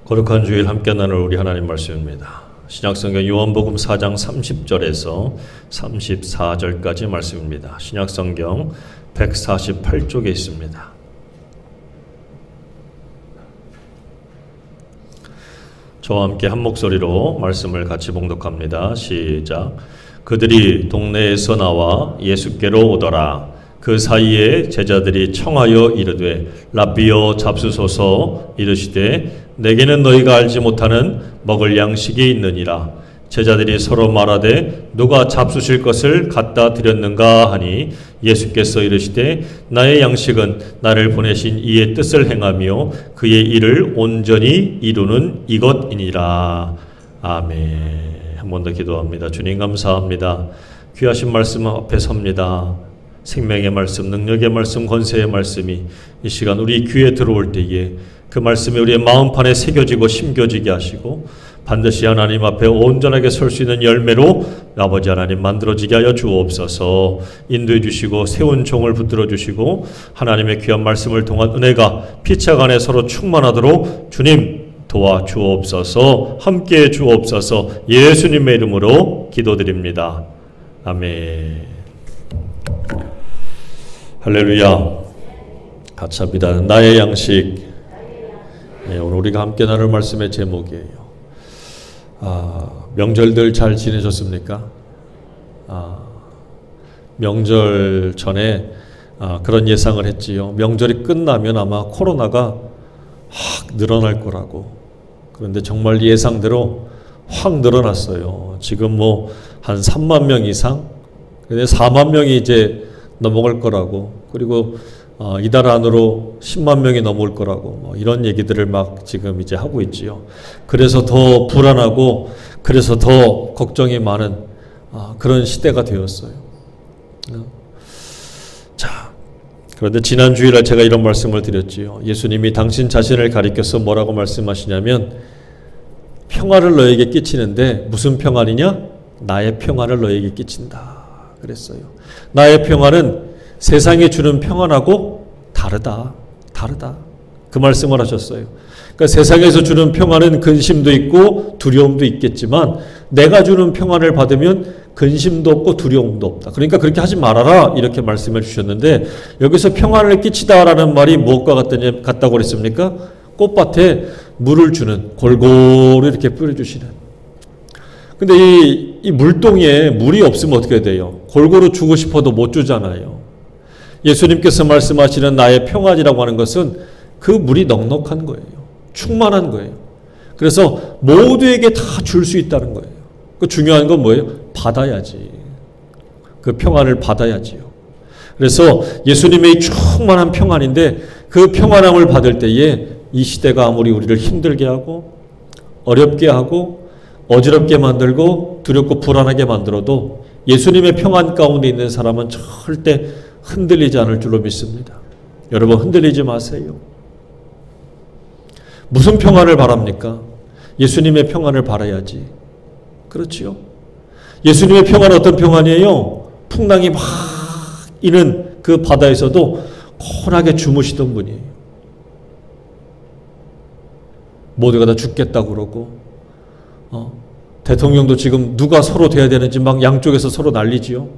거룩한 주일 함께 나눌 우리 하나님 말씀입니다. 신약성경 요한복음 4장 30절에서 34절까지 말씀입니다. 신약성경 148쪽에 있습니다. 저와 함께 한 목소리로 말씀을 같이 봉독합니다. 시작. 그들이 동네에서 나와 예수께로 오더라. 그 사이에 제자들이 청하여 이르되 라비여 잡수소서. 이르시되 내게는 너희가 알지 못하는 먹을 양식이 있느니라. 제자들이 서로 말하되 누가 잡수실 것을 갖다 드렸는가 하니 예수께서 이르시되 나의 양식은 나를 보내신 이의 뜻을 행하며 그의 일을 온전히 이루는 이것이니라. 아멘. 한 번 더 기도합니다. 주님 감사합니다. 귀하신 말씀 앞에 섭니다. 생명의 말씀, 능력의 말씀, 권세의 말씀이 이 시간 우리 귀에 들어올 때에 그 말씀이 우리의 마음판에 새겨지고 심겨지게 하시고 반드시 하나님 앞에 온전하게 설 수 있는 열매로 아버지 하나님 만들어지게 하여 주옵소서. 인도해 주시고 세운 종을 붙들어 주시고 하나님의 귀한 말씀을 통한 은혜가 피차 간에 서로 충만하도록 주님 도와 주옵소서. 함께해 주옵소서. 예수님의 이름으로 기도드립니다. 아멘. 할렐루야. 같이 합니다. 나의 양식. 네, 오늘 우리가 함께 나눌 말씀의 제목이에요. 명절들 잘 지내셨습니까? 명절 전에 그런 예상을 했지요. 명절이 끝나면 아마 코로나가 확 늘어날 거라고. 그런데 정말 예상대로 확 늘어났어요. 지금 뭐 한 3만 명 이상, 근데 4만 명이 이제 넘어갈 거라고. 그리고 이달 안으로 10만 명이 넘을 거라고. 뭐 이런 얘기들을 막 지금 이제 하고 있지요. 그래서 더 불안하고 그래서 더 걱정이 많은 그런 시대가 되었어요. 자, 그런데 지난 주일에 제가 이런 말씀을 드렸지요. 예수님이 당신 자신을 가리켜서 뭐라고 말씀하시냐면 평화를 너에게 끼치는데 무슨 평안이냐? 나의 평안을 너에게 끼친다 그랬어요. 나의 평안은 세상이 주는 평안하고 다르다. 그 말씀을 하셨어요. 그러니까 세상에서 주는 평안은 근심도 있고 두려움도 있겠지만 내가 주는 평안을 받으면 근심도 없고 두려움도 없다. 그러니까 그렇게 하지 말아라 이렇게 말씀해 주셨는데 여기서 평안을 끼치다라는 말이 무엇과 같다고 그랬습니까? 꽃밭에 물을 주는, 골고루 이렇게 뿌려주시는. 근데 이 물동이에 물이 없으면 어떻게 돼요? 골고루 주고 싶어도 못 주잖아요. 예수님께서 말씀하시는 나의 평안이라고 하는 것은 그 물이 넉넉한 거예요. 충만한 거예요. 그래서 모두에게 다 줄 수 있다는 거예요. 그 중요한 건 뭐예요? 받아야지. 그 평안을 받아야지요. 그래서 예수님의 충만한 평안인데 그 평안함을 받을 때에 이 시대가 아무리 우리를 힘들게 하고 어렵게 하고 어지럽게 만들고 두렵고 불안하게 만들어도 예수님의 평안 가운데 있는 사람은 절대 흔들리지 않을 줄로 믿습니다. 여러분 흔들리지 마세요. 무슨 평안을 바랍니까? 예수님의 평안을 바라야지. 그렇지요? 예수님의 평안은 어떤 평안이에요? 풍랑이 막 이는 그 바다에서도 곤하게 주무시던 분이에요. 모두가 다 죽겠다고 그러고 대통령도 지금 누가 서로 돼야 되는지 막 양쪽에서 서로 난리지요.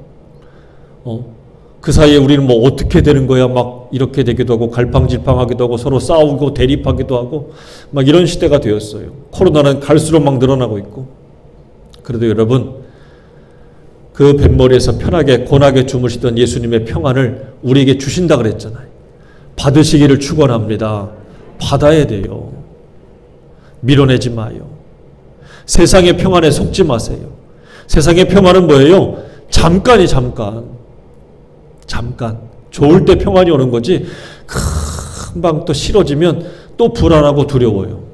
그 사이에 우리는 뭐 어떻게 되는 거야 막 이렇게 되기도 하고 갈팡질팡하기도 하고 서로 싸우고 대립하기도 하고 막 이런 시대가 되었어요. 코로나는 갈수록 막 늘어나고 있고. 그래도 여러분 그 뱃머리에서 편하게 고나게 주무시던 예수님의 평안을 우리에게 주신다 그랬잖아요. 받으시기를 축원합니다. 받아야 돼요. 밀어내지 마요. 세상의 평안에 속지 마세요. 세상의 평안은 뭐예요? 잠깐이 잠깐. 좋을 때 평안이 오는 거지 금방 또 싫어지면 또 불안하고 두려워요.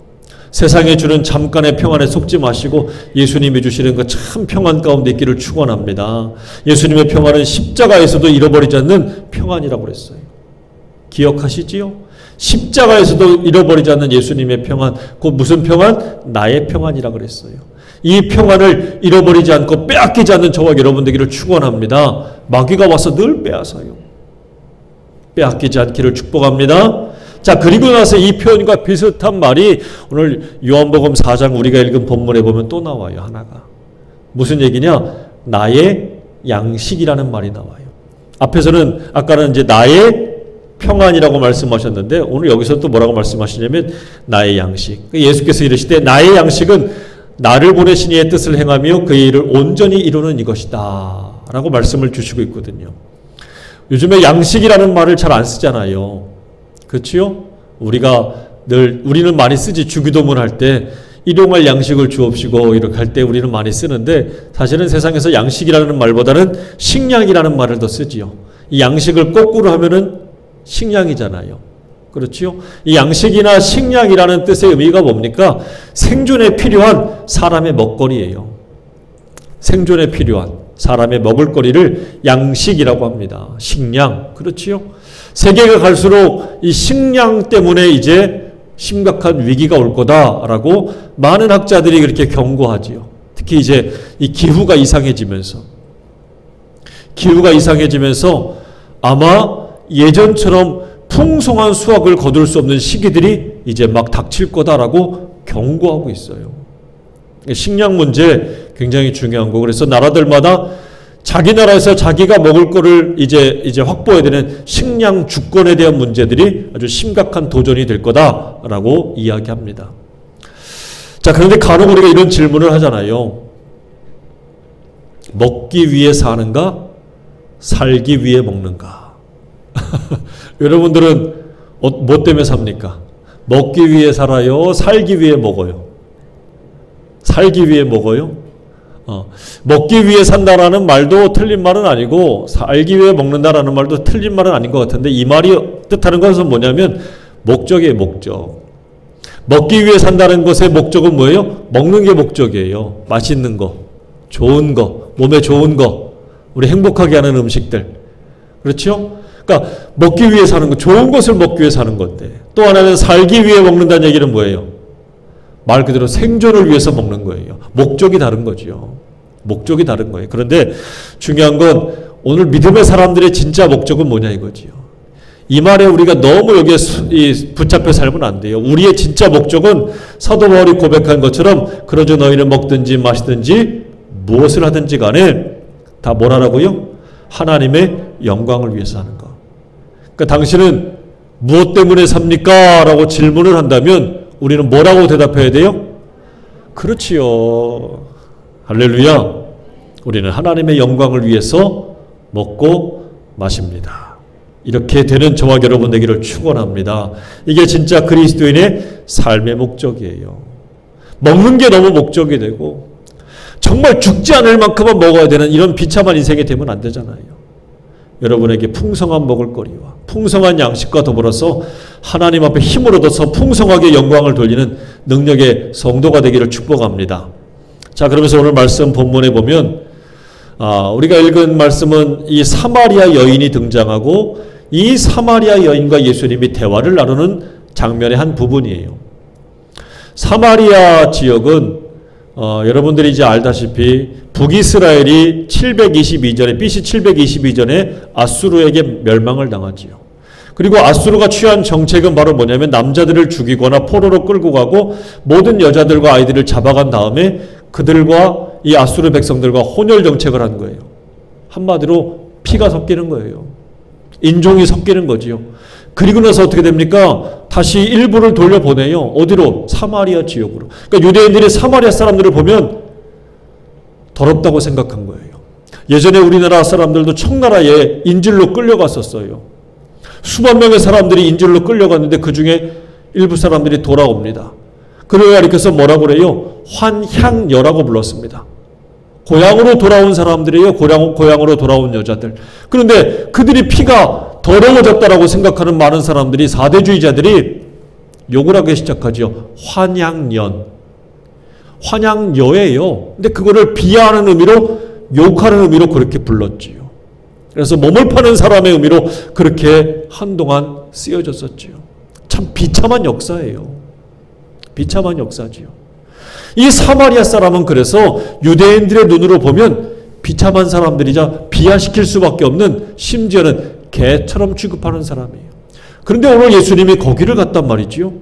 세상에 주는 잠깐의 평안에 속지 마시고 예수님이 주시는 그 참 평안 가운데 있기를 축원합니다. 예수님의 평안은 십자가에서도 잃어버리지 않는 평안이라고 그랬어요. 기억하시지요? 십자가에서도 잃어버리지 않는 예수님의 평안, 그 무슨 평안? 나의 평안이라고 그랬어요. 이 평안을 잃어버리지 않고 빼앗기지 않는 저와 여러분 되기를 축원합니다. 마귀가 와서 늘 빼앗아요. 빼앗기지 않기를 축복합니다. 자, 그리고 나서 이 표현과 비슷한 말이 오늘 요한복음 4장 우리가 읽은 본문에 보면 또 나와요. 하나가. 무슨 얘기냐? 나의 양식이라는 말이 나와요. 앞에서는 아까는 이제 나의 평안이라고 말씀하셨는데 오늘 여기서 또 뭐라고 말씀하시냐면 나의 양식. 예수께서 이르시되 나의 양식은 나를 보내신 이의 뜻을 행하며 그의 일을 온전히 이루는 이것이다 라고 말씀을 주시고 있거든요. 요즘에 양식이라는 말을 잘 안 쓰잖아요. 그렇지요? 우리는 많이 쓰지. 주기도문 할 때 일용할 양식을 주옵시고 이렇게 할 때 우리는 많이 쓰는데 사실은 세상에서 양식이라는 말보다는 식량이라는 말을 더 쓰지요. 이 양식을 거꾸로 하면은 식량이잖아요. 그렇지요? 이 양식이나 식량이라는 뜻의 의미가 뭡니까? 생존에 필요한 사람의 먹거리예요. 생존에 필요한 사람의 먹을거리를 양식이라고 합니다. 식량. 그렇지요? 세계가 갈수록 이 식량 때문에 이제 심각한 위기가 올 거다라고 많은 학자들이 그렇게 경고하지요. 특히 이제 이 기후가 이상해지면서 아마 예전처럼 풍성한 수확을 거둘 수 없는 시기들이 이제 막 닥칠 거다라고 경고하고 있어요. 식량 문제 굉장히 중요한 거. 그래서 나라들마다 자기 나라에서 자기가 먹을 거를 이제 확보해야 되는 식량 주권에 대한 문제들이 아주 심각한 도전이 될 거다라고 이야기합니다. 자, 그런데 간혹 우리가 이런 질문을 하잖아요. 먹기 위해 사는가? 살기 위해 먹는가? 여러분들은 뭐 때문에 삽니까? 먹기 위해 살아요? 살기 위해 먹어요? 살기 위해 먹어요? 먹기 위해 산다라는 말도 틀린 말은 아니고 살기 위해 먹는다라는 말도 틀린 말은 아닌 것 같은데 이 말이 뜻하는 것은 뭐냐면 목적이에요. 목적. 먹기 위해 산다는 것의 목적은 뭐예요? 먹는 게 목적이에요. 맛있는 거, 좋은 거, 몸에 좋은 거, 우리 행복하게 하는 음식들. 그렇죠? 그러니까 먹기 위해 사는 거, 좋은 것을 먹기 위해 사는 건데 또 하나는 살기 위해 먹는다는 얘기는 뭐예요? 말 그대로 생존을 위해서 먹는 거예요. 목적이 다른 거죠. 목적이 다른 거예요. 그런데 중요한 건 오늘 믿음의 사람들의 진짜 목적은 뭐냐 이거지요. 이 말에 우리가 너무 여기에 붙잡혀 살면 안 돼요. 우리의 진짜 목적은 사도 바울이 고백한 것처럼 그러죠 너희는 먹든지 마시든지 무엇을 하든지 간에 다 뭘 하라고요? 하나님의 영광을 위해서 하는 거. 그러니까 당신은 무엇 때문에 삽니까? 라고 질문을 한다면 우리는 뭐라고 대답해야 돼요? 그렇지요. 할렐루야. 우리는 하나님의 영광을 위해서 먹고 마십니다. 이렇게 되는 저와 여러분 되기를 축원합니다. 이게 진짜 그리스도인의 삶의 목적이에요. 먹는 게 너무 목적이 되고 정말 죽지 않을 만큼만 먹어야 되는 이런 비참한 인생이 되면 안 되잖아요. 여러분에게 풍성한 먹을거리와 풍성한 양식과 더불어서 하나님 앞에 힘을 얻어서 풍성하게 영광을 돌리는 능력의 성도가 되기를 축복합니다. 자, 그러면서 오늘 말씀 본문에 보면 우리가 읽은 말씀은 이 사마리아 여인이 등장하고 이 사마리아 여인과 예수님이 대화를 나누는 장면의 한 부분이에요. 사마리아 지역은 여러분들이 이제 알다시피 북이스라엘이 722전에 BC 722전에 아수르에게 멸망을 당하지요. 그리고 아수르가 취한 정책은 바로 뭐냐면 남자들을 죽이거나 포로로 끌고 가고 모든 여자들과 아이들을 잡아간 다음에 그들과 이 아수르 백성들과 혼혈 정책을 한 거예요. 한마디로 피가 섞이는 거예요. 인종이 섞이는 거지요. 그리고 나서 어떻게 됩니까? 다시 일부를 돌려보내요. 어디로? 사마리아 지역으로. 그러니까 유대인들이 사마리아 사람들을 보면 더럽다고 생각한 거예요. 예전에 우리나라 사람들도 청나라에 인질로 끌려갔었어요. 수만 명의 사람들이 인질로 끌려갔는데 그 중에 일부 사람들이 돌아옵니다. 그래야 이렇게 해서 뭐라고 그래요? 환향여라고 불렀습니다. 고향으로 돌아온 사람들이에요. 고향으로 돌아온 여자들. 그런데 그들이 피가 더러워졌다라고 생각하는 많은 사람들이 사대주의자들이 욕을 하기 시작하죠. 환향년. 환향여예요. 근데 그거를 비하하는 의미로 욕하는 의미로 그렇게 불렀지요. 그래서 몸을 파는 사람의 의미로 그렇게 한동안 쓰여졌었지요. 참 비참한 역사예요. 비참한 역사지요. 이 사마리아 사람은 그래서 유대인들의 눈으로 보면 비참한 사람들이자 비하시킬 수밖에 없는 심지어는 개처럼 취급하는 사람이에요. 그런데 오늘 예수님이 거기를 갔단 말이지요.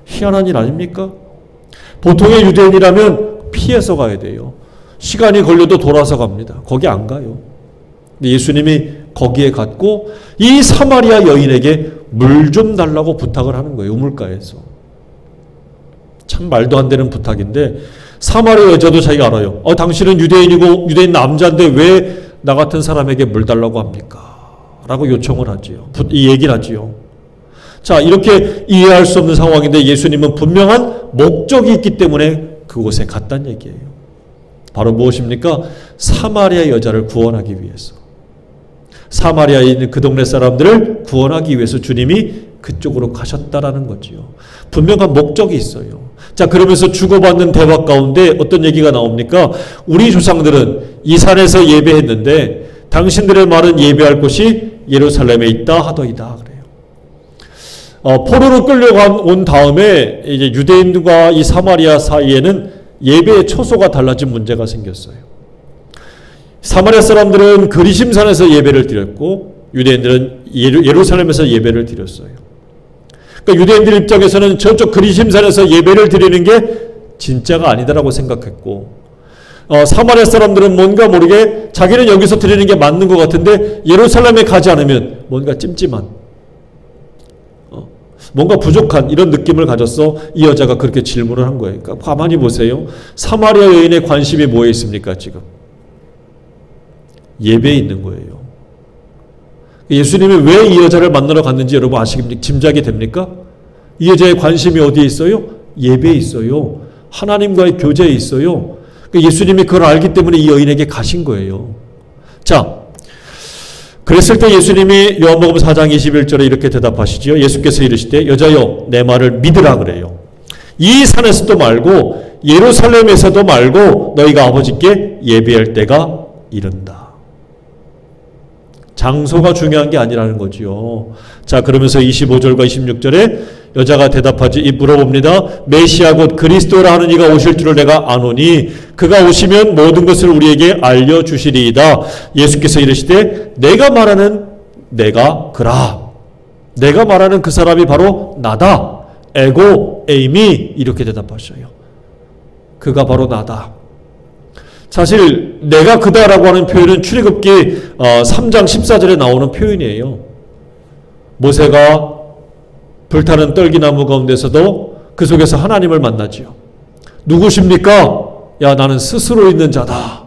희한한 일 아닙니까? 보통의 유대인이라면 피해서 가야 돼요. 시간이 걸려도 돌아서 갑니다. 거기 안 가요. 근데 예수님이 거기에 갔고 이 사마리아 여인에게 물 좀 달라고 부탁을 하는 거예요. 우물가에서. 참 말도 안 되는 부탁인데 사마리아 여자도 자기가 알아요. 당신은 유대인이고 유대인 남자인데 왜 나 같은 사람에게 물 달라고 합니까? 라고 요청을 하지요. 이 얘기를 하지요. 자, 이렇게 이해할 수 없는 상황인데 예수님은 분명한 목적이 있기 때문에 그곳에 갔다는 얘기예요. 바로 무엇입니까? 사마리아 여자를 구원하기 위해서. 사마리아에 있는 그 동네 사람들을 구원하기 위해서 주님이 그쪽으로 가셨다라는 거지요. 분명한 목적이 있어요. 자, 그러면서 주고받는 대화 가운데 어떤 얘기가 나옵니까? 우리 조상들은 이 산에서 예배했는데 당신들의 말은 예배할 곳이 예루살렘에 있다 하더이다. 그래요. 포로로 끌려온 다음에 이제 유대인과 이 사마리아 사이에는 예배의 초소가 달라진 문제가 생겼어요. 사마리아 사람들은 그리심산에서 예배를 드렸고 유대인들은 예루살렘에서 예배를 드렸어요. 그러니까 유대인들 입장에서는 저쪽 그리심산에서 예배를 드리는 게 진짜가 아니다라고 생각했고 사마리아 사람들은 뭔가 모르게 자기는 여기서 드리는 게 맞는 것 같은데 예루살렘에 가지 않으면 뭔가 찜찜한 뭔가 부족한 이런 느낌을 가졌어 이 여자가 그렇게 질문을 한 거예요. 그러니까 가만히 보세요. 사마리아 여인의 관심이 뭐에 있습니까 지금? 예배에 있는 거예요. 예수님이 왜 이 여자를 만나러 갔는지 여러분 아시겠습니까? 짐작이 됩니까? 이 여자의 관심이 어디에 있어요? 예배에 있어요. 하나님과의 교제에 있어요. 예수님이 그걸 알기 때문에 이 여인에게 가신 거예요. 자, 그랬을 때 예수님이 요한복음 4장 21절에 이렇게 대답하시죠. 예수께서 이르시되 여자여 내 말을 믿으라 그래요. 이 산에서도 말고 예루살렘에서도 말고 너희가 아버지께 예배할 때가 이른다. 장소가 중요한 게 아니라는 거지요. 자, 그러면서 25절과 26절에 여자가 대답하지 물어봅니다. 메시아 곧 그리스도라 하는 이가 오실 줄을 내가 아노니 그가 오시면 모든 것을 우리에게 알려주시리이다. 예수께서 이르시되 내가 말하는 내가 그라. 내가 말하는 그 사람이 바로 나다. 에고 에이미 이렇게 대답하셔요. 그가 바로 나다. 사실 내가 그다라고 하는 표현은 출애굽기 3장 14절에 나오는 표현이에요. 모세가 불타는 떨기나무 가운데서도 그 속에서 하나님을 만나지요. 누구십니까? 야, 나는 스스로 있는 자다.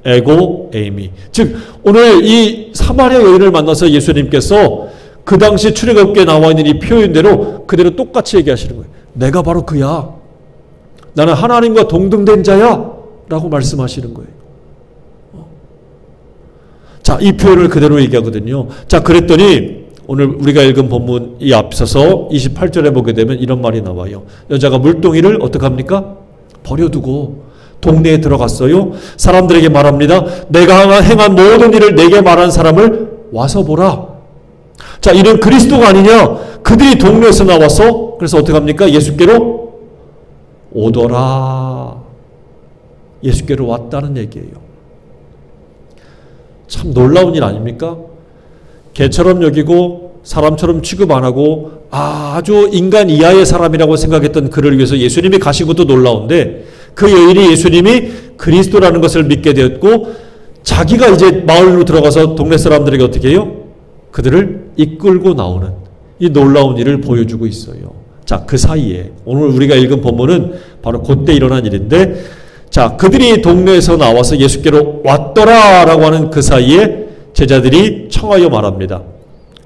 에고 에이미. 즉 오늘 이 사마리아 여인을 만나서 예수님께서 그 당시 출애굽기에 나와 있는 이 표현대로 그대로 똑같이 얘기하시는 거예요. 내가 바로 그야. 나는 하나님과 동등된 자야. 라고 말씀하시는 거예요. 자, 이 표현을 그대로 얘기하거든요. 자, 그랬더니 오늘 우리가 읽은 본문 이 앞서서 28절에 보게 되면 이런 말이 나와요. 여자가 물동이를 어떻게 합니까? 버려두고 동네에 들어갔어요. 사람들에게 말합니다. 내가 행한 모든 일을 내게 말한 사람을 와서 보라. 자, 이런 그리스도가 아니냐? 그들이 동네에서 나와서 그래서 어떻게 합니까? 예수께로 오더라. 예수께로 왔다는 얘기예요. 참 놀라운 일 아닙니까? 개처럼 여기고 사람처럼 취급 안 하고 아주 인간 이하의 사람이라고 생각했던 그를 위해서 예수님이 가신 것도 놀라운데 그 여인이 예수님이 그리스도라는 것을 믿게 되었고 자기가 이제 마을로 들어가서 동네 사람들에게 어떻게 해요? 그들을 이끌고 나오는 이 놀라운 일을 보여주고 있어요. 자, 그 사이에 오늘 우리가 읽은 본문은 바로 그때 일어난 일인데 자, 그들이 동네에서 나와서 예수께로 왔더라 라고 하는 그 사이에 제자들이 청하여 말합니다.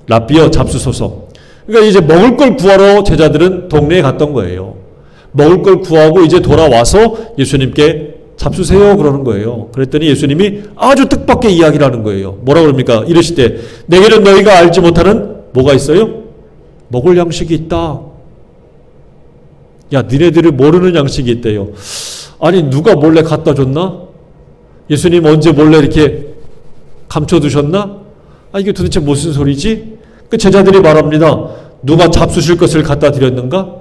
랍비여 잡수소서. 그러니까 이제 먹을 걸 구하러 제자들은 동네에 갔던 거예요. 먹을 걸 구하고 이제 돌아와서 예수님께 잡수세요 그러는 거예요. 그랬더니 예수님이 아주 뜻밖의 이야기를 하는 거예요. 뭐라 그럽니까? 이르시되 내게는 너희가 알지 못하는 뭐가 있어요? 먹을 양식이 있다. 야, 니네들이 모르는 양식이 있대요. 아니 누가 몰래 갖다 줬나? 예수님 언제 몰래 이렇게 감춰두셨나? 이게 도대체 무슨 소리지? 그 제자들이 말합니다. 누가 잡수실 것을 갖다 드렸는가?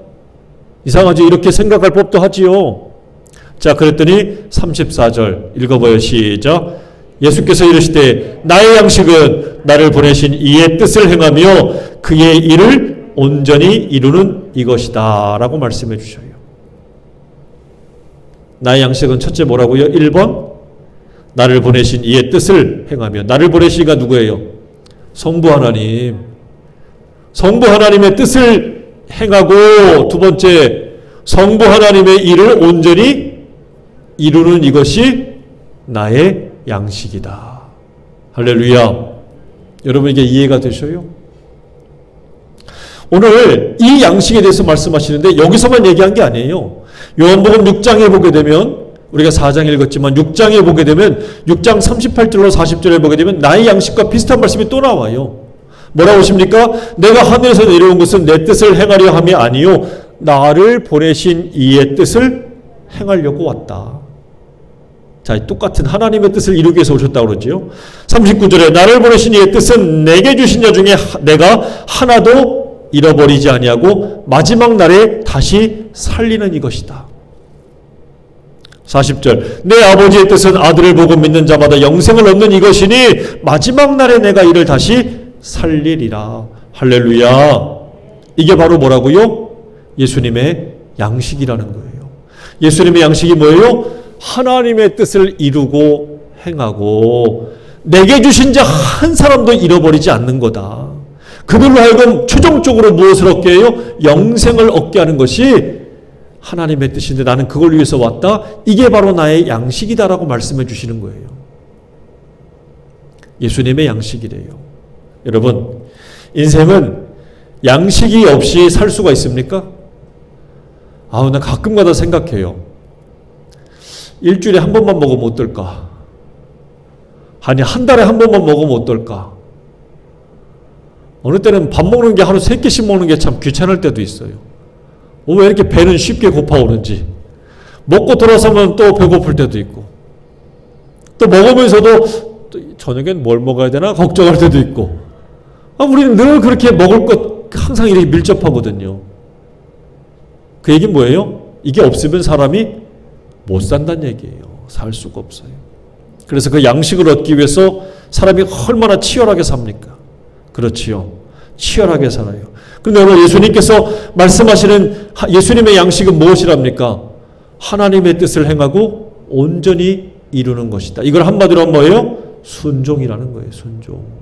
이상하지? 이렇게 생각할 법도 하지요. 자, 그랬더니 34절 읽어봐요. 시작. 예수께서 이르시되 나의 양식은 나를 보내신 이의 뜻을 행하며 그의 일을 온전히 이루는 이것이다 라고 말씀해 주셔요. 나의 양식은 첫째 뭐라고요? 1번 나를 보내신 이의 뜻을 행하며. 나를 보내신 이가 누구예요? 성부 하나님. 성부 하나님의 뜻을 행하고, 두 번째 성부 하나님의 일을 온전히 이루는 이것이 나의 양식이다. 할렐루야. 여러분 이게 이해가 되셔요? 오늘 이 양식에 대해서 말씀하시는데 여기서만 얘기한 게 아니에요. 요한복음 6장에 보게 되면, 우리가 4장 읽었지만 6장에 보게 되면 6장 38절로 40절에 보게 되면 나의 양식과 비슷한 말씀이 또 나와요. 뭐라고 하십니까? 내가 하늘에서 내려온 것은 내 뜻을 행하려 함이 아니요 나를 보내신 이의 뜻을 행하려고 왔다. 자, 똑같은 하나님의 뜻을 이루기 위해서 오셨다고 그러지요. 39절에 나를 보내신 이의 뜻은 내게 주신 자 중에 내가 하나도 잃어버리지 아니하고 마지막 날에 다시 살리는 이것이다. 40절 내 아버지의 뜻은 아들을 보고 믿는 자마다 영생을 얻는 이것이니 마지막 날에 내가 이를 다시 살리리라. 할렐루야. 이게 바로 뭐라고요? 예수님의 양식이라는 거예요. 예수님의 양식이 뭐예요? 하나님의 뜻을 이루고 행하고 내게 주신 자 한 사람도 잃어버리지 않는 거다. 그들로 하여금 최종적으로 무엇을 얻게 해요? 영생을 얻게 하는 것이 하나님의 뜻인데 나는 그걸 위해서 왔다. 이게 바로 나의 양식이다라고 말씀해 주시는 거예요. 예수님의 양식이래요. 여러분, 인생은 양식이 없이 살 수가 있습니까? 나 가끔가다 생각해요. 일주일에 한 번만 먹으면 어떨까? 아니, 한 달에 한 번만 먹으면 어떨까? 어느 때는 밥 먹는 게 하루 3끼씩 먹는 게 참 귀찮을 때도 있어요. 왜 이렇게 배는 쉽게 고파오는지. 먹고 돌아서면 또 배고플 때도 있고, 또 먹으면서도 또 저녁엔 뭘 먹어야 되나 걱정할 때도 있고. 우리는 늘 그렇게 먹을 것 항상 이렇게 밀접하거든요. 그 얘기는 뭐예요? 이게 없으면 사람이 못 산다는 얘기예요. 살 수가 없어요. 그래서 그 양식을 얻기 위해서 사람이 얼마나 치열하게 삽니까? 그렇지요. 치열하게 살아요. 그런데 오늘 예수님께서 말씀하시는 예수님의 양식은 무엇이랍니까? 하나님의 뜻을 행하고 온전히 이루는 것이다. 이걸 한마디로 하면 뭐예요? 순종이라는 거예요. 순종.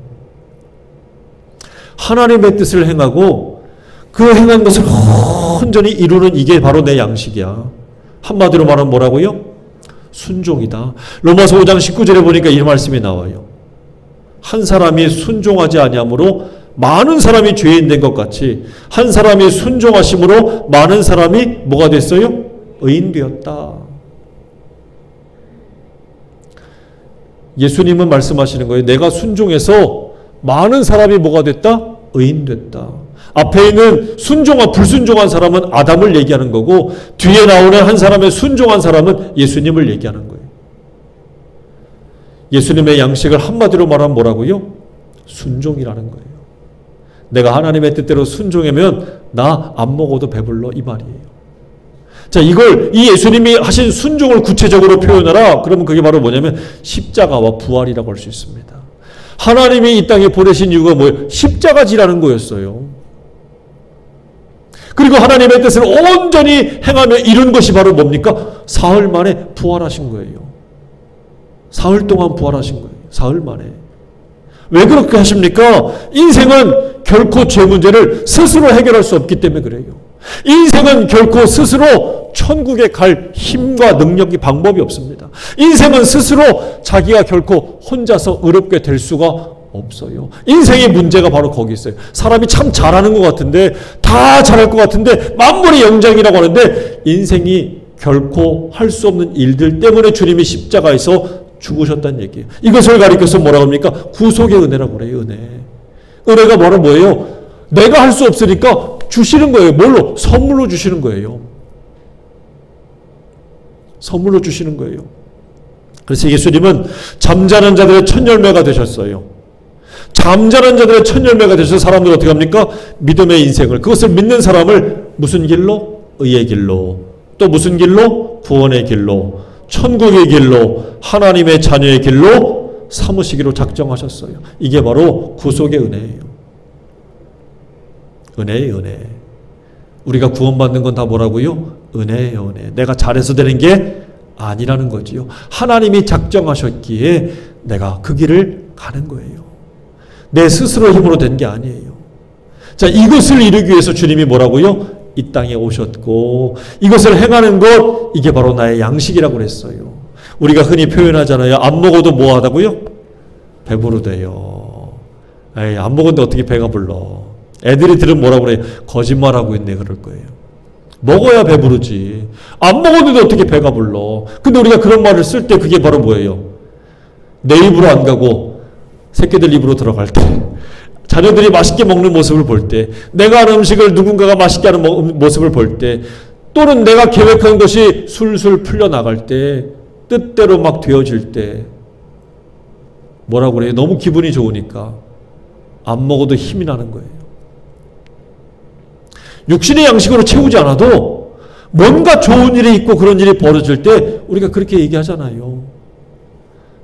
하나님의 뜻을 행하고 그 행한 것을 온전히 이루는 이게 바로 내 양식이야. 한마디로 말하면 뭐라고요? 순종이다. 로마서 5장 19절에 보니까 이 말씀이 나와요. 한 사람이 순종하지 아니함으로 많은 사람이 죄인 된 것 같이 한 사람이 순종하심으로 많은 사람이 뭐가 됐어요? 의인 되었다. 예수님은 말씀하시는 거예요. 내가 순종해서 많은 사람이 뭐가 됐다? 의인 됐다. 앞에 있는 순종과 불순종한 사람은 아담을 얘기하는 거고 뒤에 나오는 한 사람의 순종한 사람은 예수님을 얘기하는 거예요. 예수님의 양식을 한마디로 말하면 뭐라고요? 순종이라는 거예요. 내가 하나님의 뜻대로 순종하면 나 안 먹어도 배불러 이 말이에요. 자, 이걸 이 예수님이 하신 순종을 구체적으로 표현하라. 그러면 그게 바로 뭐냐면 십자가와 부활이라고 할 수 있습니다. 하나님이 이 땅에 보내신 이유가 뭐예요? 십자가 지라는 거였어요. 그리고 하나님의 뜻을 온전히 행하며 이룬 것이 바로 뭡니까? 사흘 만에 부활하신 거예요. 사흘 동안 부활하신 거예요. 사흘 만에. 왜 그렇게 하십니까? 인생은 결코 죄 문제를 스스로 해결할 수 없기 때문에 그래요. 인생은 결코 스스로 천국에 갈 힘과 능력이 방법이 없습니다. 인생은 스스로 자기가 결코 혼자서 의롭게 될 수가 없어요. 인생의 문제가 바로 거기 있어요. 사람이 참 잘하는 것 같은데, 다 잘할 것 같은데 만물의 영장이라고 하는데 인생이 결코 할 수 없는 일들 때문에 주님이 십자가에서 죽으셨다는 얘기예요. 이것을 가리켜서 뭐라고 합니까? 구속의 은혜라고 그래요. 은혜. 은혜가 바로 뭐예요? 내가 할 수 없으니까 주시는 거예요. 뭘로? 선물로 주시는 거예요. 선물로 주시는 거예요. 그래서 예수님은 잠자는 자들의 첫 열매가 되셨어요. 잠자는 자들의 첫 열매가 되셔서 사람들 어떻게 합니까? 믿음의 인생을, 그것을 믿는 사람을 무슨 길로? 의의 길로. 또 무슨 길로? 구원의 길로. 천국의 길로, 하나님의 자녀의 길로 삼으시기로 작정하셨어요. 이게 바로 구속의 은혜예요. 은혜예요, 은혜. 우리가 구원받는 건 다 뭐라고요? 은혜예요, 은혜. 내가 잘해서 되는 게 아니라는 거지요. 하나님이 작정하셨기에 내가 그 길을 가는 거예요. 내 스스로 힘으로 된 게 아니에요. 자, 이것을 이루기 위해서 주님이 뭐라고요? 이 땅에 오셨고 이것을 행하는 것, 이게 바로 나의 양식이라고 그랬어요. 우리가 흔히 표현하잖아요. 안 먹어도 뭐 하다고요? 배부르대요. 에이, 안 먹었는데 어떻게 배가 불러. 애들이 들으면 뭐라고 그래요? 거짓말하고 있네 그럴 거예요. 먹어야 배부르지. 안 먹었는데 어떻게 배가 불러. 근데 우리가 그런 말을 쓸 때 그게 바로 뭐예요? 내 입으로 안 가고 새끼들 입으로 들어갈 때, 자녀들이 맛있게 먹는 모습을 볼 때, 내가 하는 음식을 누군가가 맛있게 하는 모습을 볼 때, 또는 내가 계획한 것이 술술 풀려나갈 때, 뜻대로 막 되어질 때 뭐라고 그래요? 너무 기분이 좋으니까 안 먹어도 힘이 나는 거예요. 육신의 양식으로 채우지 않아도 뭔가 좋은 일이 있고 그런 일이 벌어질 때 우리가 그렇게 얘기하잖아요.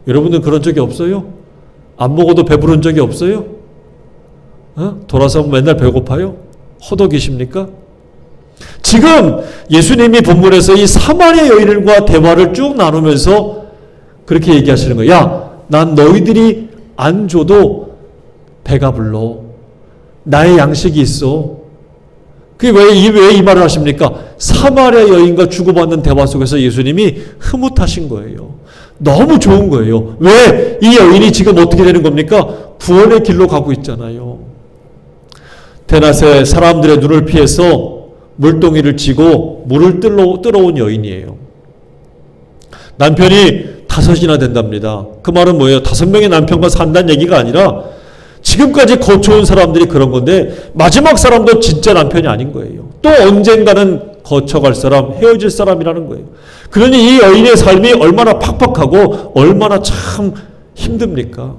여러분들 그런 적이 없어요? 안 먹어도 배부른 적이 없어요? 돌아서 맨날 배고파요? 허덕이십니까? 지금 예수님이 본문에서 이 사마리아 여인과 대화를 쭉 나누면서 그렇게 얘기하시는 거예요. 야, 난 너희들이 안 줘도 배가 불러. 나의 양식이 있어. 그게 왜 이 말을 하십니까? 사마리아 여인과 주고받는 대화 속에서 예수님이 흐뭇하신 거예요. 너무 좋은 거예요. 왜? 이 여인이 지금 어떻게 되는 겁니까? 구원의 길로 가고 있잖아요. 대낮에 사람들의 눈을 피해서 물동이를 쥐고 물을 뜨러온 여인이에요. 남편이 5이나 된답니다. 그 말은 뭐예요? 5명의 남편과 산다는 얘기가 아니라 지금까지 거쳐온 사람들이 그런 건데 마지막 사람도 진짜 남편이 아닌 거예요. 또 언젠가는 거쳐갈 사람, 헤어질 사람이라는 거예요. 그러니 이 여인의 삶이 얼마나 팍팍하고 얼마나 참 힘듭니까?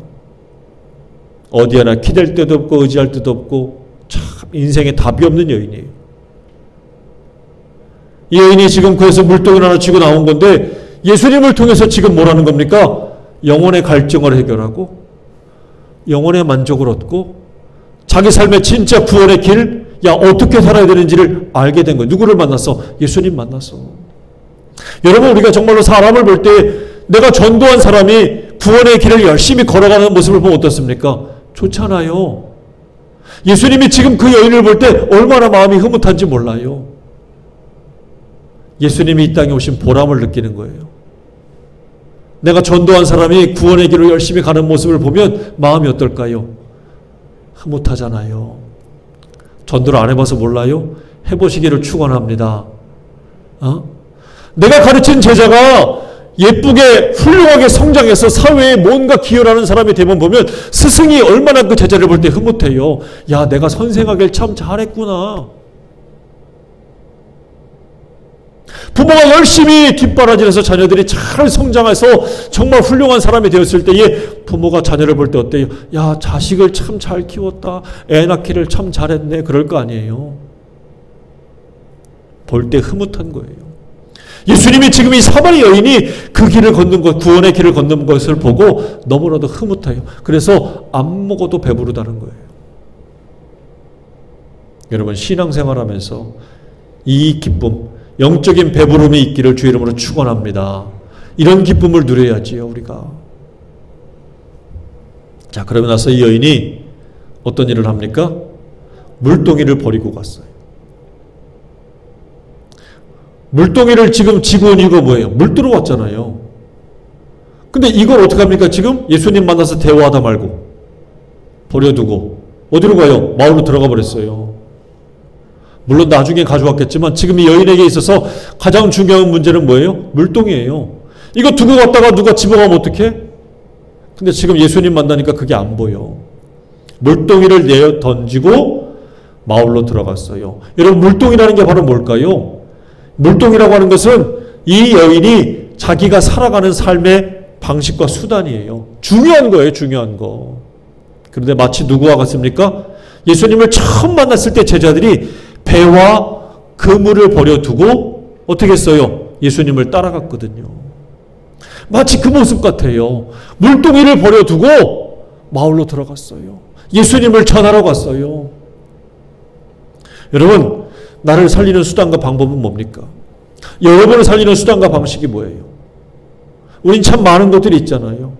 어디 하나 기댈 데도 없고 의지할 데도 없고 참 인생에 답이 없는 여인이에요. 이 여인이 지금 그래서 물동을 하나 쥐고 나온 건데 예수님을 통해서 지금 뭐라는 겁니까? 영혼의 갈증을 해결하고 영혼의 만족을 얻고 자기 삶의 진짜 구원의 길, 야 어떻게 살아야 되는지를 알게 된 거예요. 누구를 만났어? 예수님 만났어. 여러분, 우리가 정말로 사람을 볼 때 내가 전도한 사람이 구원의 길을 열심히 걸어가는 모습을 보면 어떻습니까? 좋잖아요. 예수님이 지금 그 여인을 볼 때 얼마나 마음이 흐뭇한지 몰라요. 예수님이 이 땅에 오신 보람을 느끼는 거예요. 내가 전도한 사람이 구원의 길을 열심히 가는 모습을 보면 마음이 어떨까요? 흐뭇하잖아요. 전도를 안 해봐서 몰라요? 해보시기를 축원합니다. 내가 가르친 제자가 예쁘게 훌륭하게 성장해서 사회에 뭔가 기여를 하는 사람이 되면 보면 스승이 얼마나 그 제자를 볼 때 흐뭇해요. 야, 내가 선생하길 참 잘했구나. 부모가 열심히 뒷바라지해서 자녀들이 잘 성장해서 정말 훌륭한 사람이 되었을 때에 부모가 자녀를 볼 때 어때요? 야, 자식을 참 잘 키웠다. 애 낳기를 참 잘했네. 그럴 거 아니에요. 볼 때 흐뭇한 거예요. 예수님이 지금 이 사마리아 여인이 그 길을 걷는 것, 구원의 길을 걷는 것을 보고 너무나도 흐뭇해요. 그래서 안 먹어도 배부르다는 거예요. 여러분, 신앙생활하면서 이 기쁨, 영적인 배부름이 있기를 주 이름으로 축원합니다. 이런 기쁨을 누려야지요, 우리가. 자, 그러고 나서 이 여인이 어떤 일을 합니까? 물동이를 버리고 갔어요. 물동이를 지금 지고 온 이유가 뭐예요? 물 들어왔잖아요. 근데 이걸 어떻게 합니까? 지금 예수님 만나서 대화하다 말고 버려두고 어디로 가요? 마을로 들어가 버렸어요. 물론 나중에 가져왔겠지만 지금 이 여인에게 있어서 가장 중요한 문제는 뭐예요? 물동이에요. 이거 두고 갔다가 누가 집어가면 어떡해? 근데 지금 예수님 만나니까 그게 안 보여. 물동이를 내어 던지고 마을로 들어갔어요. 여러분, 물동이라는 게 바로 뭘까요? 물동이라고 하는 것은 이 여인이 자기가 살아가는 삶의 방식과 수단이에요. 중요한 거예요, 중요한 거. 그런데 마치 누구와 같습니까? 예수님을 처음 만났을 때 제자들이 배와 그물을 버려두고 어떻게 했어요? 예수님을 따라갔거든요. 마치 그 모습 같아요. 물동이를 버려두고 마을로 들어갔어요. 예수님을 전하러 갔어요. 여러분, 나를 살리는 수단과 방법은 뭡니까? 여러분을 살리는 수단과 방식이 뭐예요? 우린 참 많은 것들이 있잖아요.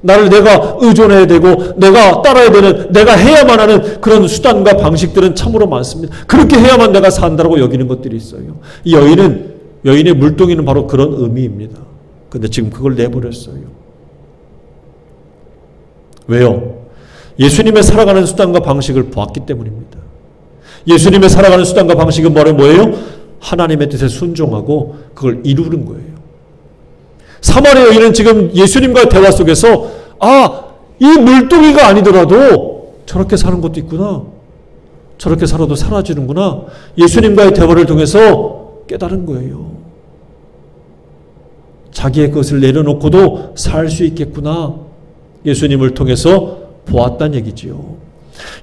나를 내가 의존해야 되고 내가 따라야 되는, 내가 해야만 하는 그런 수단과 방식들은 참으로 많습니다. 그렇게 해야만 내가 산다고 여기는 것들이 있어요. 이 여인의 물동이는 바로 그런 의미입니다. 근데 지금 그걸 내버렸어요. 왜요? 예수님의 살아가는 수단과 방식을 보았기 때문입니다. 예수님의 살아가는 수단과 방식은 뭐예요? 하나님의 뜻에 순종하고 그걸 이루는 거예요. 사마리아 여인은 지금 예수님과의 대화 속에서 이 물동이가 아니더라도 저렇게 사는 것도 있구나. 저렇게 살아도 사라지는구나. 예수님과의 대화를 통해서 깨달은 거예요. 자기의 것을 내려놓고도 살 수 있겠구나. 예수님을 통해서 보았다는 얘기지요.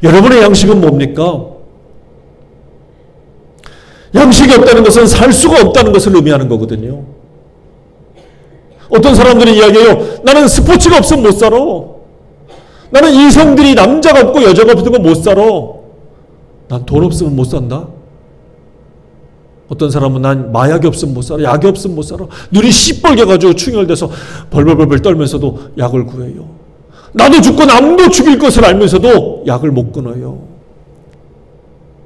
여러분의 양식은 뭡니까? 양식이 없다는 것은 살 수가 없다는 것을 의미하는 거거든요. 어떤 사람들은 이야기해요. 나는 스포츠가 없으면 못 살아. 나는 이성들이 남자가 없고 여자가 없으면 못 살아. 난 돈 없으면 못 산다. 어떤 사람은 난 마약이 없으면 못 살아. 약이 없으면 못 살아. 눈이 시뻘게 가지고 충혈돼서 벌벌벌벌 떨면서도 약을 구해요. 나도 죽고 남도 죽일 것을 알면서도 약을 못 끊어요.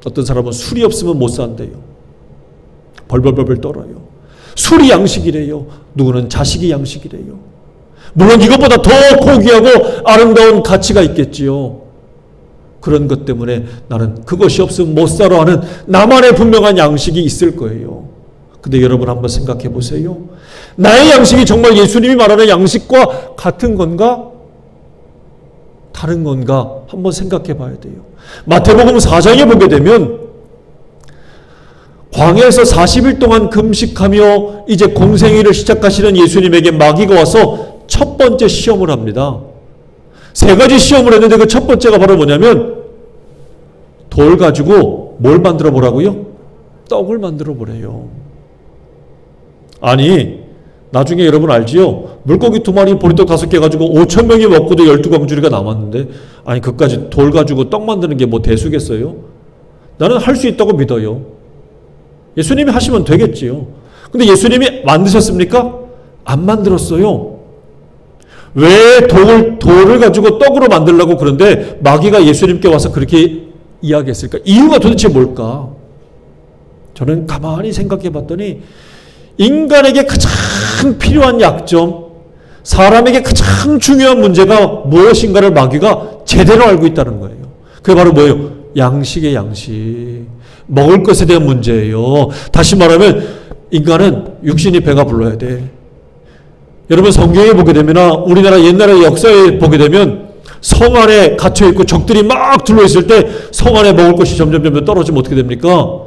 어떤 사람은 술이 없으면 못 산대요. 벌벌벌벌 떨어요. 술이 양식이래요. 누구는 자식이 양식이래요. 물론 이것보다 더 고귀하고 아름다운 가치가 있겠지요. 그런 것 때문에 나는 그것이 없으면 못 살아 하는 나만의 분명한 양식이 있을 거예요. 근데 여러분 한번 생각해 보세요. 나의 양식이 정말 예수님이 말하는 양식과 같은 건가? 다른 건가? 한번 생각해 봐야 돼요. 마태복음 4장에 보게 되면 광야에서 40일 동안 금식하며 이제 공생애를 시작하시는 예수님에게 마귀가 와서 첫 번째 시험을 합니다. 세 가지 시험을 했는데 그 첫 번째가 바로 뭐냐면 돌 가지고 뭘 만들어 보라고요? 떡을 만들어 보래요. 아니 나중에 여러분 알지요? 물고기 2마리 보리떡 5개 가지고 5,000명이 먹고도 12광주리가 남았는데 아니 그까지 돌 가지고 떡 만드는 게 뭐 대수겠어요? 나는 할 수 있다고 믿어요. 예수님이 하시면 되겠지요. 근데 예수님이 만드셨습니까? 안 만들었어요. 왜 돌을 가지고 떡으로 만들려고 그런데 마귀가 예수님께 와서 그렇게 이야기했을까? 이유가 도대체 뭘까? 저는 가만히 생각해 봤더니 인간에게 가장 필요한 약점, 사람에게 가장 중요한 문제가 무엇인가를 마귀가 제대로 알고 있다는 거예요. 그게 바로 뭐예요? 양식의 양식. 먹을 것에 대한 문제예요. 다시 말하면 인간은 육신이 배가 불러야 돼. 여러분 성경에 보게 되면 우리나라 옛날의 역사에 보게 되면 성 안에 갇혀있고 적들이 막 둘러있을 때 성 안에 먹을 것이 점점 떨어지면 어떻게 됩니까?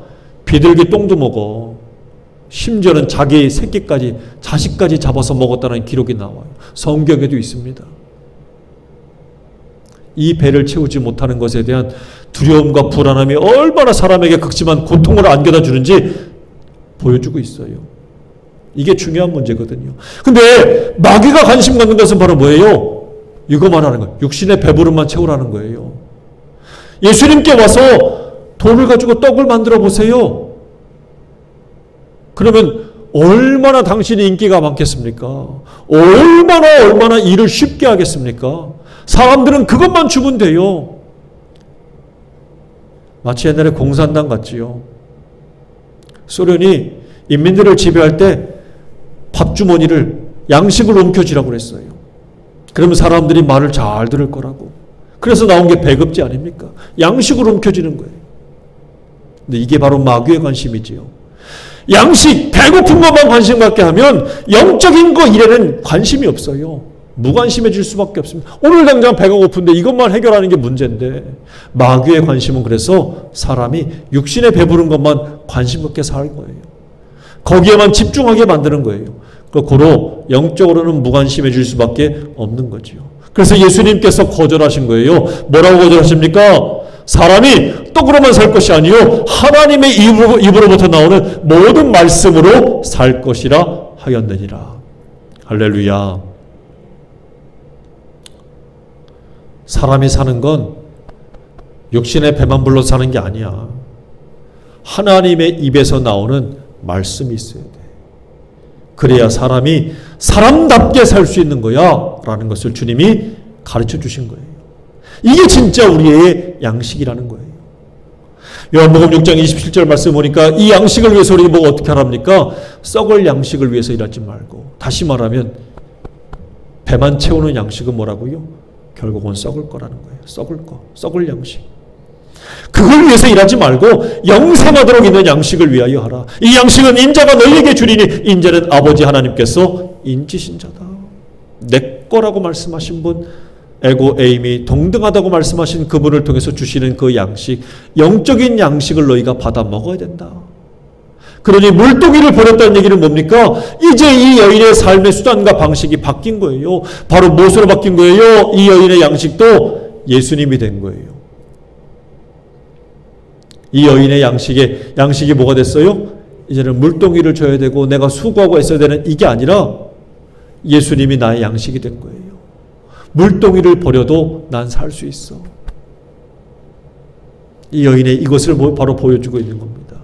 비둘기 똥도 먹어. 심지어는 자기 새끼까지 자식까지 잡아서 먹었다는 기록이 나와요. 성경에도 있습니다. 이 배를 채우지 못하는 것에 대한 두려움과 불안함이 얼마나 사람에게 극심한 고통을 안겨다 주는지 보여주고 있어요. 이게 중요한 문제거든요. 근데 마귀가 관심 갖는 것은 바로 뭐예요? 이거만 하는 거예요. 육신의 배부름만 채우라는 거예요. 예수님께 와서 돌을 가지고 떡을 만들어 보세요. 그러면 얼마나 당신이 인기가 많겠습니까? 얼마나 일을 쉽게 하겠습니까? 사람들은 그것만 주면 돼요. 마치 옛날에 공산당 같지요. 소련이 인민들을 지배할 때 밥주머니를 양식을 옮겨주라고 그랬어요. 그러면 사람들이 말을 잘 들을 거라고. 그래서 나온 게 배급제 아닙니까? 양식을 옮겨주는 거예요. 근데 이게 바로 마귀의 관심이지요. 양식, 배고픈 것만 관심 갖게 하면 영적인 거 일에는 관심이 없어요. 무관심해질 수밖에 없습니다. 오늘 당장 배가 고픈데 이것만 해결하는 게 문제인데 마귀의 관심은 그래서 사람이 육신에 배부른 것만 관심 갖게 사는 거예요. 거기에만 집중하게 만드는 거예요. 고로 영적으로는 무관심해질 수밖에 없는 거죠. 그래서 예수님께서 거절하신 거예요. 뭐라고 거절하십니까? 사람이 떡으로만 살 것이 아니요 하나님의 입으로부터 나오는 모든 말씀으로 살 것이라 하였느니라. 할렐루야. 사람이 사는 건 육신의 배만 불러 사는 게 아니야. 하나님의 입에서 나오는 말씀이 있어야 돼. 그래야 사람이 사람답게 살 수 있는 거야 라는 것을 주님이 가르쳐 주신 거예요. 이게 진짜 우리의 양식이라는 거예요. 요한복음 6장 27절 말씀 보니까 이 양식을 위해서 우리 뭐 어떻게 하랍니까? 썩을 양식을 위해서 일하지 말고, 다시 말하면 배만 채우는 양식은 뭐라고요? 결국은 썩을 거라는 거예요. 썩을 거, 썩을 양식. 그걸 위해서 일하지 말고 영생하도록 있는 양식을 위하여 하라. 이 양식은 인자가 너희에게 주리니 인자는 아버지 하나님께서 인치신 자다. 내 거라고 말씀하신 분, 에고 에임이 동등하다고 말씀하신 그분을 통해서 주시는 그 양식, 영적인 양식을 너희가 받아 먹어야 된다. 그러니 물동이를 버렸다는 얘기는 뭡니까? 이제 이 여인의 삶의 수단과 방식이 바뀐 거예요. 바로 무엇으로 바뀐 거예요? 이 여인의 양식도 예수님이 된 거예요. 이 여인의 양식이 뭐가 됐어요? 이제는 물동이를 줘야 되고 내가 수고하고 애써야 되는 이게 아니라 예수님이 나의 양식이 된 거예요. 물동이를 버려도 난 살 수 있어. 이 여인의 이것을 바로 보여주고 있는 겁니다.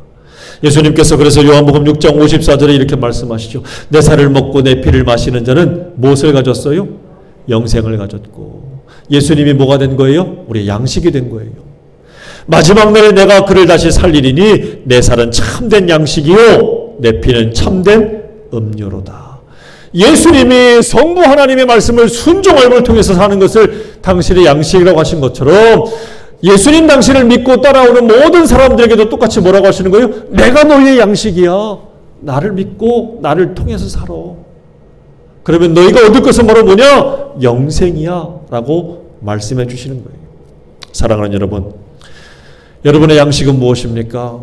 예수님께서 그래서 요한복음 6장 54절에 이렇게 말씀하시죠. 내 살을 먹고 내 피를 마시는 자는 무엇을 가졌어요? 영생을 가졌고. 예수님이 뭐가 된 거예요? 우리의 양식이 된 거예요. 마지막 날에 내가 그를 다시 살리리니 내 살은 참된 양식이요 내 피는 참된 음료로다. 예수님이 성부 하나님의 말씀을 순종함을 통해서 사는 것을 당신의 양식이라고 하신 것처럼 예수님 당신을 믿고 따라오는 모든 사람들에게도 똑같이 뭐라고 하시는 거예요? 내가 너희의 양식이야. 나를 믿고 나를 통해서 살아. 그러면 너희가 얻을 것은 바로 뭐냐? 영생이야 라고 말씀해 주시는 거예요. 사랑하는 여러분, 여러분의 양식은 무엇입니까?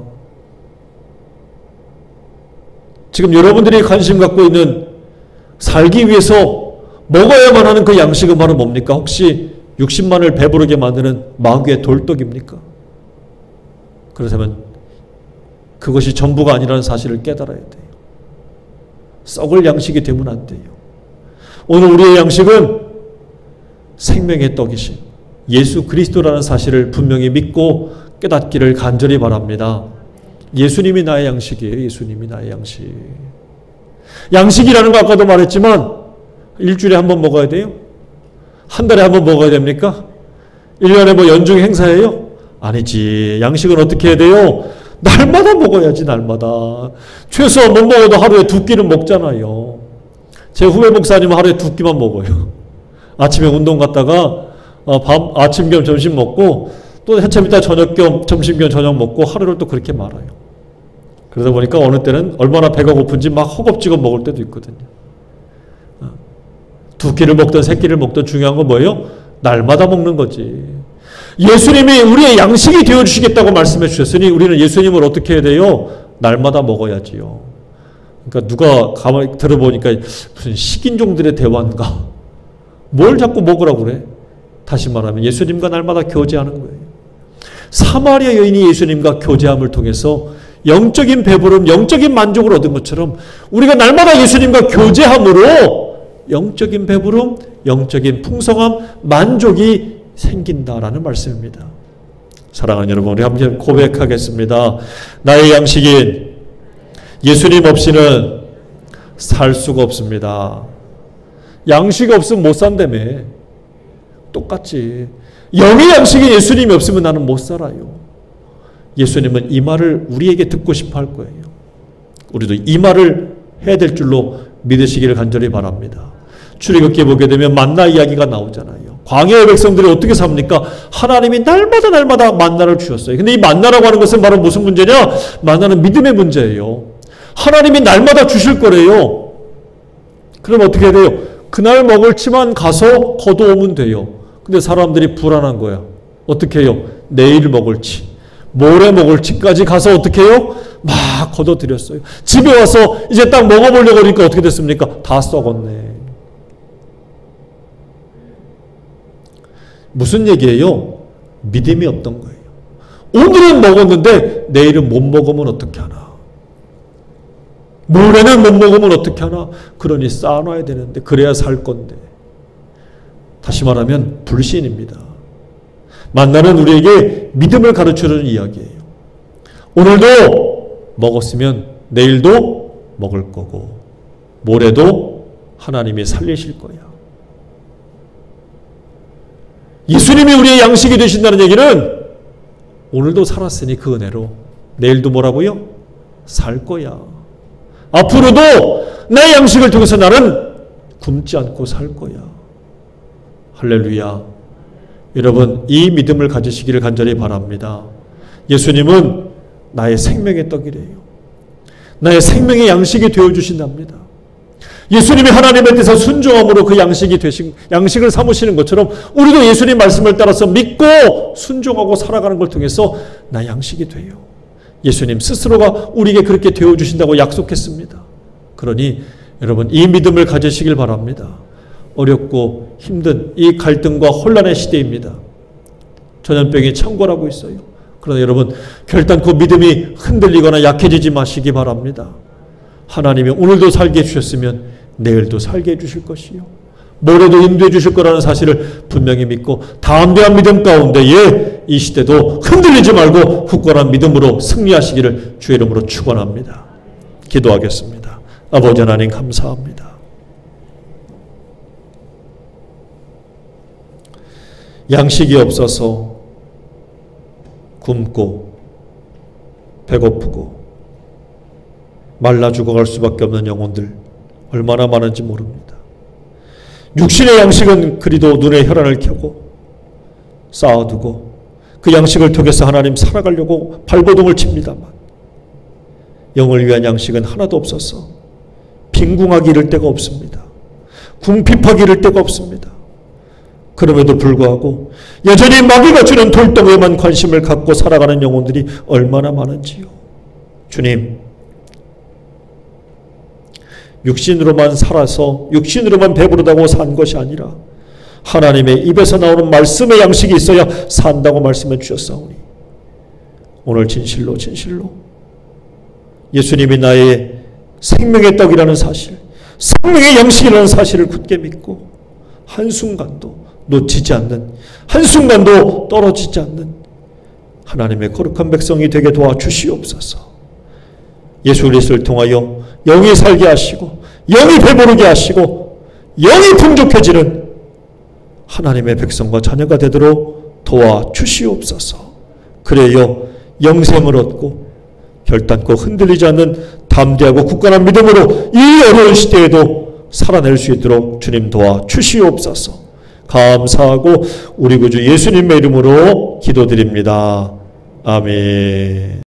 지금 여러분들이 관심 갖고 있는 살기 위해서 먹어야만 하는 그 양식은 바로 뭡니까? 혹시 60만을 배부르게 만드는 마귀의 돌떡입니까? 그렇다면 그것이 전부가 아니라는 사실을 깨달아야 돼요. 썩을 양식이 되면 안 돼요. 오늘 우리의 양식은 생명의 떡이신 예수 그리스도라는 사실을 분명히 믿고 깨닫기를 간절히 바랍니다. 예수님이 나의 양식이에요. 예수님이 나의 양식. 양식이라는 거 아까도 말했지만 일주일에 한 번 먹어야 돼요? 한 달에 한 번 먹어야 됩니까? 1년에 뭐 연중 행사예요? 아니지. 양식은 어떻게 해야 돼요? 날마다 먹어야지. 날마다. 최소 못 먹어도 하루에 2끼는 먹잖아요. 제 후배 목사님은 하루에 2끼만 먹어요. 아침에 운동 갔다가 아침 겸 점심 먹고 또 한참 있다 저녁 겸 점심 겸 저녁 먹고 하루를 또 그렇게 말아요. 그러다 보니까 어느 때는 얼마나 배가 고픈지 막 허겁지겁 먹을 때도 있거든요. 2끼를 먹든 3끼를 먹든 중요한 건 뭐예요? 날마다 먹는 거지. 예수님이 우리의 양식이 되어주시겠다고 말씀해 주셨으니 우리는 예수님을 어떻게 해야 돼요? 날마다 먹어야지요. 그러니까 누가 가만히 들어보니까 무슨 식인종들의 대화인가? 뭘 자꾸 먹으라고 그래? 다시 말하면 예수님과 날마다 교제하는 거예요. 사마리아 여인이 예수님과 교제함을 통해서 영적인 배부름, 영적인 만족을 얻은 것처럼 우리가 날마다 예수님과 교제함으로 영적인 배부름, 영적인 풍성함, 만족이 생긴다라는 말씀입니다. 사랑하는 여러분, 우리 함께 고백하겠습니다. 나의 양식인 예수님 없이는 살 수가 없습니다. 양식 없으면 못 산다며. 똑같지. 영의 양식인 예수님이 없으면 나는 못 살아요. 예수님은 이 말을 우리에게 듣고 싶어 할 거예요. 우리도 이 말을 해야 될 줄로 믿으시기를 간절히 바랍니다. 출애굽기에 보게 되면 만나 이야기가 나오잖아요. 광야의 백성들이 어떻게 삽니까? 하나님이 날마다 만나를 주셨어요. 근데 이 만나라고 하는 것은 바로 무슨 문제냐? 만나는 믿음의 문제예요. 하나님이 날마다 주실 거래요. 그럼 어떻게 해야 돼요? 그날 먹을지만 가서 거두오면 돼요. 근데 사람들이 불안한 거야. 어떻게 해요? 내일 먹을지, 모레 먹을지까지 가서 어떻게 해요? 막 걷어들였어요. 집에 와서 이제 딱 먹어보려고 하니까 어떻게 됐습니까? 다 썩었네. 무슨 얘기예요? 믿음이 없던 거예요. 오늘은 먹었는데 내일은 못 먹으면 어떻게 하나. 모레는 못 먹으면 어떻게 하나? 그러니 쌓아놔야 되는데 그래야 살 건데. 다시 말하면 불신입니다. 만나는 우리에게 믿음을 가르쳐주는 이야기예요. 오늘도 먹었으면 내일도 먹을 거고 모레도 하나님이 살리실 거야. 예수님이 우리의 양식이 되신다는 얘기는 오늘도 살았으니 그 은혜로 내일도 뭐라고요? 살 거야. 앞으로도 나의 양식을 통해서 나는 굶지 않고 살 거야. 할렐루야. 여러분, 이 믿음을 가지시기를 간절히 바랍니다. 예수님은 나의 생명의 떡이래요. 나의 생명의 양식이 되어주신답니다. 예수님이 하나님의 뜻에 순종함으로 그 양식을 삼으시는 것처럼 우리도 예수님 말씀을 따라서 믿고 순종하고 살아가는 걸 통해서 나의 양식이 돼요. 예수님 스스로가 우리에게 그렇게 되어주신다고 약속했습니다. 그러니 여러분 이 믿음을 가지시길 바랍니다. 어렵고 힘든 이 갈등과 혼란의 시대입니다. 전염병이 창궐하고 있어요. 그러나 여러분 결단코 믿음이 흔들리거나 약해지지 마시기 바랍니다. 하나님이 오늘도 살게 해주셨으면 내일도 살게 해주실 것이요. 모레도 인도해 주실 거라는 사실을 분명히 믿고 담대한 믿음 가운데에 이 시대도 흔들리지 말고 굳건한 믿음으로 승리하시기를 주의 이름으로 축원합니다. 기도하겠습니다. 아버지 하나님 감사합니다. 양식이 없어서 굶고 배고프고 말라 죽어갈 수밖에 없는 영혼들 얼마나 많은지 모릅니다. 육신의 양식은 그리도 눈에 혈안을 켜고 쌓아두고 그 양식을 통해서 하나님 살아가려고 발버둥을 칩니다만 영을 위한 양식은 하나도 없어서 빈궁하기 이를 데가 없습니다. 궁핍하기 이를 데가 없습니다. 그럼에도 불구하고 여전히 마귀가 주는 돌덩이에만 관심을 갖고 살아가는 영혼들이 얼마나 많은지요. 주님, 육신으로만 살아서 육신으로만 배부르다고 산 것이 아니라 하나님의 입에서 나오는 말씀의 양식이 있어야 산다고 말씀해 주셨사오니 오늘 진실로 예수님이 나의 생명의 떡이라는 사실, 생명의 양식이라는 사실을 굳게 믿고 한순간도 놓치지 않는, 한순간도 떨어지지 않는 하나님의 거룩한 백성이 되게 도와주시옵소서. 예수 그리스도를 통하여 영이 살게 하시고 영이 배부르게 하시고 영이 풍족해지는 하나님의 백성과 자녀가 되도록 도와주시옵소서. 그래요 영생을 얻고 결단코 흔들리지 않는 담대하고 굳건한 믿음으로 이 어려운 시대에도 살아낼 수 있도록 주님 도와주시옵소서. 감사하고 우리 구주 예수님의 이름으로 기도드립니다. 아멘.